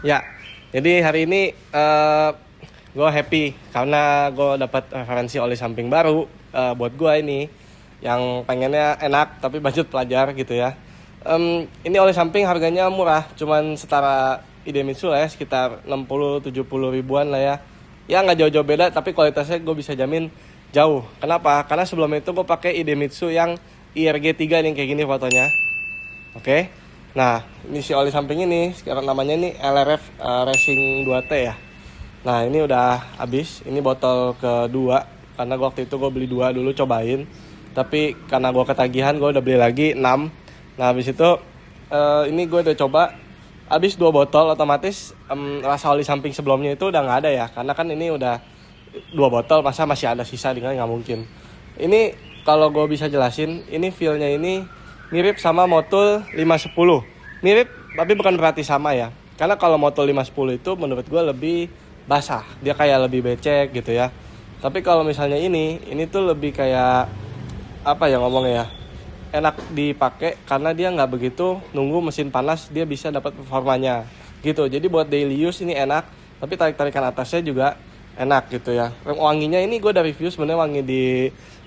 Ya, jadi hari ini gue happy karena gue dapat referensi oli samping baru buat gue ini yang pengennya enak tapi budget pelajar gitu ya. Ini oli samping harganya murah, cuman setara Idemitsu lah ya, sekitar 60-70 ribuan lah ya. Ya nggak jauh-jauh beda, tapi kualitasnya gue bisa jamin jauh. Kenapa? Karena sebelum itu gue pakai Idemitsu yang IRG3 nih kayak gini fotonya. Oke. Nah, ini si oli samping ini sekarang namanya ini LRF Racing 2T ya. Nah, ini udah habis. Ini botol kedua karena waktu itu gue beli dua dulu cobain. Tapi karena gue ketagihan gue udah beli lagi 6. Nah, habis itu ini gue udah coba habis 2 botol otomatis rasa oli samping sebelumnya itu udah nggak ada ya. Karena kan ini udah 2 botol masa masih ada sisa dengan nggak mungkin. Ini kalau gue bisa jelasin, ini feel-nya ini mirip sama Motul 510. Mirip, tapi bukan berarti sama ya. Karena kalau Motul 510 itu menurut gue lebih basah. Dia kayak lebih becek gitu ya. Tapi kalau misalnya ini tuh lebih kayak, apa ya ngomongnya ya, enak dipakai karena dia nggak begitu nunggu mesin panas, dia bisa dapat performanya gitu. Jadi buat daily use ini enak, tapi tarik-tarikan atasnya juga enak gitu ya. Wanginya ini gue udah review sebenarnya wangi di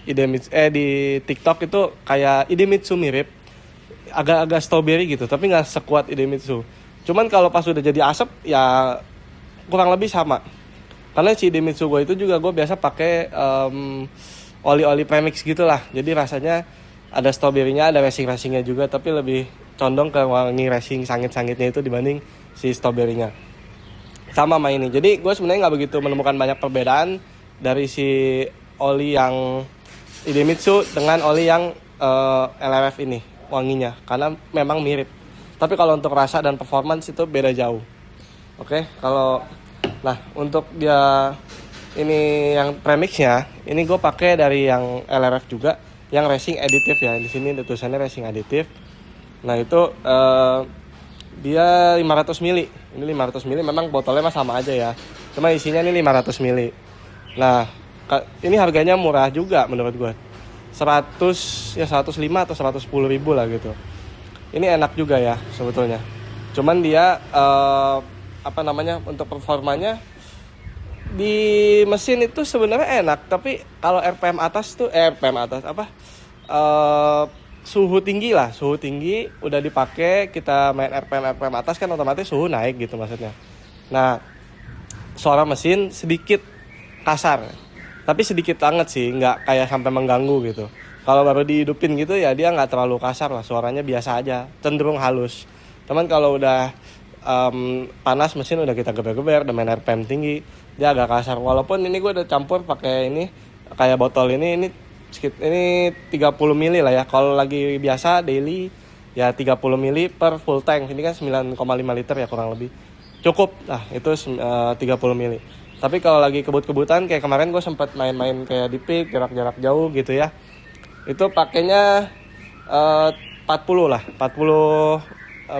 di TikTok itu kayak Idemitsu mirip, agak-agak strawberry gitu, tapi nggak sekuat Idemitsu. Cuman kalau pas udah jadi asap ya kurang lebih sama. Karena si Idemitsu gue itu juga gue biasa pakai oli-oli premix gitulah. Jadi rasanya ada strawberry-nya, ada racing-racingnya juga, tapi lebih condong ke wangi racing sangit-sangitnya itu dibanding si strawberry-nya. Sama ini. Jadi gue sebenarnya nggak begitu menemukan banyak perbedaan dari si oli yang Idemitsu dengan oli yang LRF ini wanginya, karena memang mirip. Tapi kalau untuk rasa dan performance itu beda jauh. Oke, kalau nah untuk dia ini yang premixnya, ini gue pakai dari yang LRF juga, yang racing additive ya. Di sini tulisannya racing additive. Nah itu dia 500 ml. Ini 500 ml, memang botolnya mah sama aja ya. Cuma isinya ini 500 ml. Nah, ini harganya murah juga menurut gue. 105 atau 110 ribu lah gitu. Ini enak juga ya sebetulnya. Cuman dia untuk performanya di mesin itu sebenarnya enak, tapi kalau RPM atas tuh suhu tinggi udah dipakai, kita main RPM atas kan otomatis suhu naik gitu maksudnya. Nah, suara mesin sedikit kasar, tapi sedikit banget sih, nggak kayak sampai mengganggu gitu. Kalau baru dihidupin gitu ya dia nggak terlalu kasar lah, suaranya biasa aja, cenderung halus. Teman kalau udah panas mesin, udah kita geber-geber, udah main RPM tinggi, dia agak kasar. Walaupun ini gue udah campur pakai ini kayak botol ini 30 ml lah ya. Kalau lagi biasa daily ya 30 ml per full tank. Ini kan 9,5 liter ya kurang lebih. Cukup. Nah, itu 30 ml. Tapi kalau lagi kebut-kebutan kayak kemarin gue sempat main-main kayak di peak jarak-jarak jauh gitu ya. Itu pakainya 40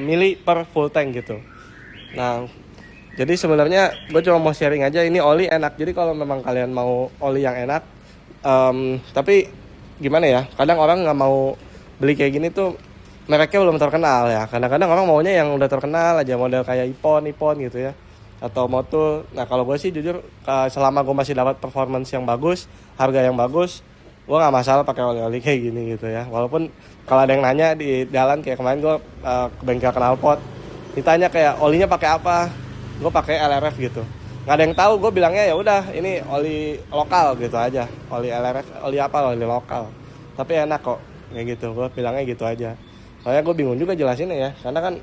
mili per full tank gitu. Nah, jadi sebenarnya gue cuma mau sharing aja, ini oli enak. Jadi kalau memang kalian mau oli yang enak, tapi gimana ya, kadang orang nggak mau beli kayak gini tuh mereknya belum terkenal ya. Kadang-kadang orang maunya yang udah terkenal aja, model kayak Ippon gitu ya, atau Motul. Nah kalau gue sih jujur, selama gue masih dapat performance yang bagus, harga yang bagus, gue nggak masalah pakai oli-oli kayak gini gitu ya. Walaupun kalau ada yang nanya di jalan, kayak kemarin gue ke bengkel knalpot, ditanya kayak olinya pakai apa, gue pakai LRF gitu. Nggak ada yang tahu, gue bilangnya ya udah ini oli lokal gitu aja, oli LRF, oli lokal, tapi enak kok kayak gitu. Gue bilangnya gitu aja, soalnya gue bingung juga jelasinnya ya, karena kan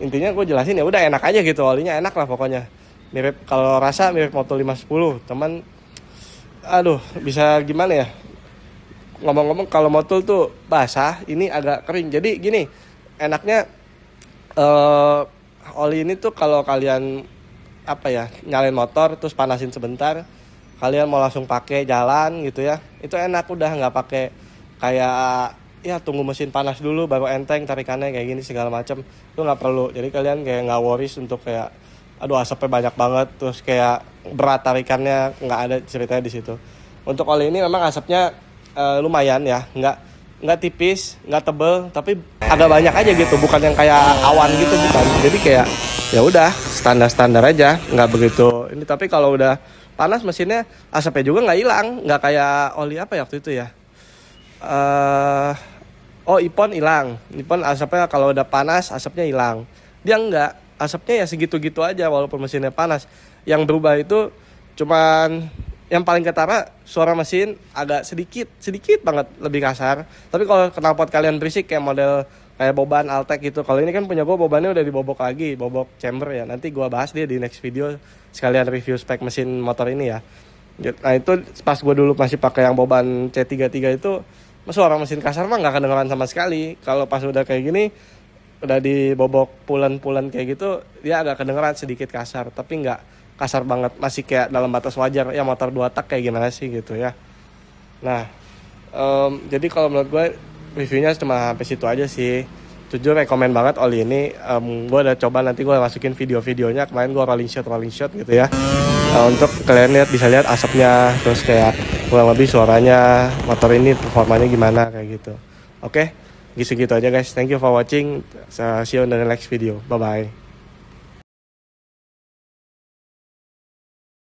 intinya gue jelasin ya udah enak aja gitu, olinya enak lah pokoknya. Mirip, kalau rasa mirip Motul 510, teman aduh bisa gimana ya, ngomong-ngomong kalau Motul tuh basah, ini agak kering. Jadi gini, enaknya oli ini tuh kalau kalian nyalain motor terus panasin sebentar, kalian mau langsung pakai jalan gitu ya, itu enak, udah nggak pakai kayak ya tunggu mesin panas dulu baru enteng tarikannya kayak gini segala macam, itu nggak perlu. Jadi kalian kayak nggak worries untuk kayak aduh asapnya banyak banget terus kayak berat tarikannya, nggak ada ceritanya di situ. Untuk oli ini memang asapnya lumayan ya, nggak tipis, nggak tebel, tapi agak banyak aja gitu, bukan yang kayak awan gitu, bukan. Jadi kayak ya udah standar aja, nggak begitu ini. Tapi kalau udah panas mesinnya, asapnya juga nggak hilang, nggak kayak oli apa ya waktu itu ya, oh Ipon hilang. Ipon asapnya kalau udah panas asapnya hilang, dia enggak, asapnya ya segitu-gitu aja walaupun mesinnya panas. Yang berubah itu cuman yang paling ketara, suara mesin agak sedikit banget lebih kasar. Tapi kalau knalpot kalian berisik kayak model kayak Boban Altec gitu, kalau ini kan punya gue bobannya udah dibobok lagi, bobok chamber ya, nanti gue bahas dia di next video sekalian review spek mesin motor ini ya. Nah itu pas gue dulu masih pakai yang Boban C33 itu, suara mesin kasar mah nggak kedengeran sama sekali. Kalau pas udah kayak gini, udah dibobok pulen-pulen kayak gitu, dia agak kedengeran sedikit kasar, tapi nggak kasar banget, masih kayak dalam batas wajar ya, motor 2 tak kayak gimana sih gitu ya. Nah jadi kalau menurut gue reviewnya cuma sampai situ aja sih. Jujur rekomen banget oli ini. Gue udah coba, nanti gue masukin video-videonya. Kemarin gue rolling shot gitu ya, untuk kalian bisa lihat asapnya, terus kayak kurang lebih suaranya motor ini performanya gimana kayak gitu. Oke, gitu aja guys, thank you for watching. See you in the next video, bye bye.